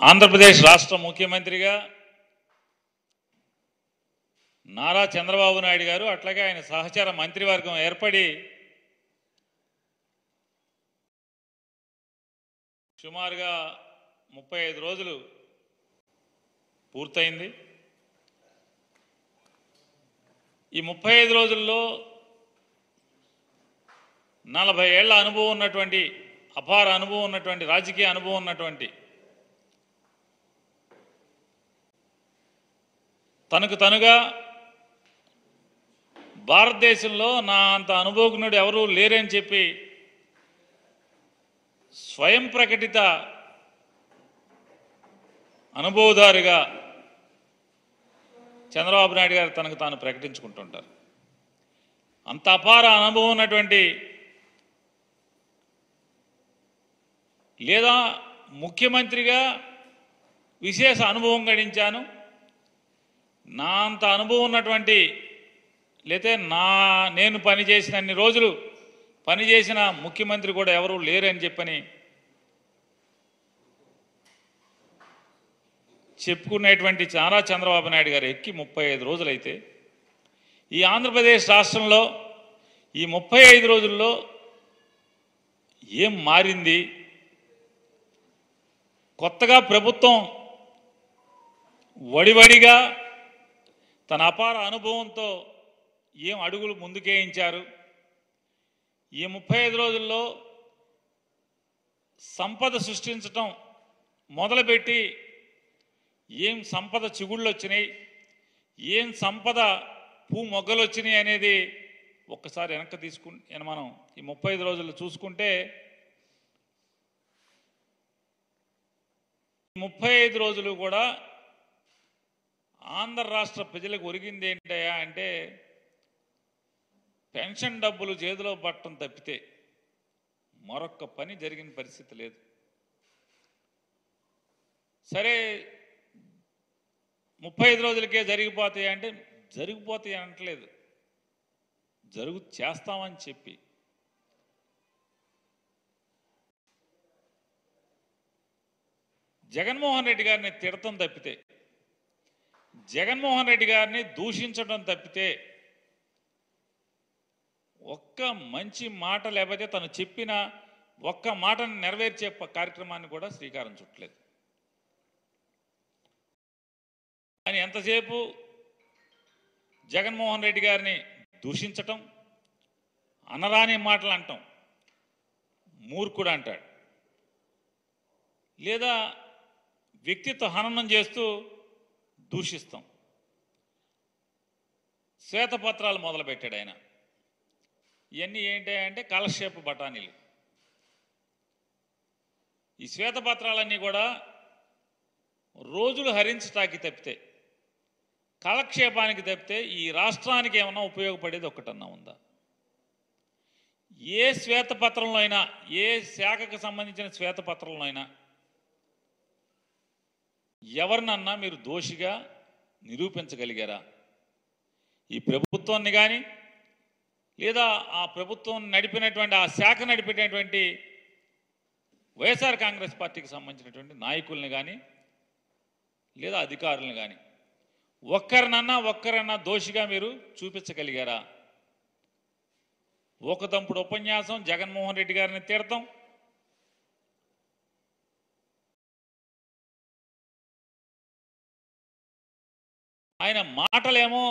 ఆంధ్రప్రదేశ్ రాష్ట్ర ముఖ్యమంత్రిగా నారా చంద్రబాబు నాయుడు గారు అట్లాగే ఆయన సహచర మంత్రివర్గం ఏర్పడి సుమారుగా 35 రోజులు పూర్తయింది. ఈ 35 రోజుల్లో 40 ఏళ్ల అనుభవం ఉన్నటువంటి అపార అనుభవం ఉన్నటువంటి రాజకీయ అనుభవం ఉన్నటువంటి తనకు తనుగా భారతదేశంలో నా అంత అనుభవజ్ఞుడు ఎవరూ లేరని చెప్పి స్వయం ప్రకటిత అనుభవదారుగా చంద్రబాబు నాయుడు గారు తనకు తాను ప్రకటించుకుంటుంటారు. అంత అపార అనుభవం ఉన్నటువంటి లేదా ముఖ్యమంత్రిగా విశేష అనుభవం గడించాను, నా అంత అనుభవం ఉన్నటువంటి లేతే నేను పనిచేసిన అన్ని రోజులు పనిచేసిన ముఖ్యమంత్రి కూడా ఎవరూ లేరని చెప్పని చెప్పుకునేటువంటి నారా చంద్రబాబు నాయుడు గారు ఎక్కి 35 రోజులైతే ఈ ఆంధ్రప్రదేశ్ రాష్ట్రంలో ఈ 35 రోజుల్లో ఏం మారింది? కొత్తగా ప్రభుత్వం వడివడిగా తన అపార అనుభవంతో ఏం అడుగులు ముందుకేయించారు? ఈ 35 రోజుల్లో సంపద సృష్టించటం మొదలుపెట్టి ఏం సంపద చిగుళ్ళు వచ్చినాయి, ఏం సంపద పూ మొగ్గలు వచ్చినాయి అనేది ఒక్కసారి వెనక్కి తీసుకుని మనం ఈ 35 రోజులు చూసుకుంటే 35 రోజులు కూడా ఆంధ్ర రాష్ట్ర ప్రజలకు ఒరిగింది ఏంటయ్యా అంటే పెన్షన్ డబ్బులు చేతిలో పట్టడం తప్పితే మరొక్క పని జరిగిన పరిస్థితి లేదు. సరే 35 రోజులకే జరిగిపోతాయి అంటే జరిగిపోతాయి అనట్లేదు, చేస్తామని చెప్పి జగన్మోహన్ రెడ్డి గారిని తిడతం తప్పితే, జగన్మోహన్ రెడ్డి గారిని దూషించడం తప్పితే ఒక్క మంచి మాట లేకపోతే తను చెప్పిన ఒక్క మాటను నెరవేర్చే కార్యక్రమాన్ని కూడా శ్రీకారం చుట్టలేదు. అని ఎంతసేపు జగన్మోహన్ రెడ్డి గారిని దూషించటం, అనరాని మాటలు అంటాం, మూర్ఖుడు అంటాడు, లేదా వ్యక్తిత్వ హననం చేస్తూ దూషిస్తాం. శ్వేతపత్రాలు మొదలుపెట్టాడు ఆయన. ఇవన్నీ ఏంటంటే కాలక్షేప బఠానీలు. ఈ శ్వేతపత్రాలన్నీ కూడా రోజులు హరించటానికి తప్పితే, కాలక్షేపానికి తప్పితే ఈ రాష్ట్రానికి ఏమన్నా ఉపయోగపడేది ఒక్కటన్నా ఉందా? ఏ శ్వేతపత్రంలో అయినా, ఏ శాఖకు సంబంధించిన శ్వేతపత్రంలో అయినా ఎవరినన్నా మీరు దోషిగా నిరూపించగలిగారా? ఈ ప్రభుత్వాన్ని కానీ లేదా ఆ ప్రభుత్వం నడిపినటువంటి ఆ శాఖ నడిపినటువంటి వైఎస్ఆర్ కాంగ్రెస్ పార్టీకి సంబంధించినటువంటి నాయకుల్ని కానీ లేదా అధికారులను కానీ ఒక్కరన్నా దోషిగా మీరు చూపించగలిగారా? ఒకదంపుడు ఉపన్యాసం జగన్మోహన్ రెడ్డి గారిని తిడతాం, ఆయన మాటలేమో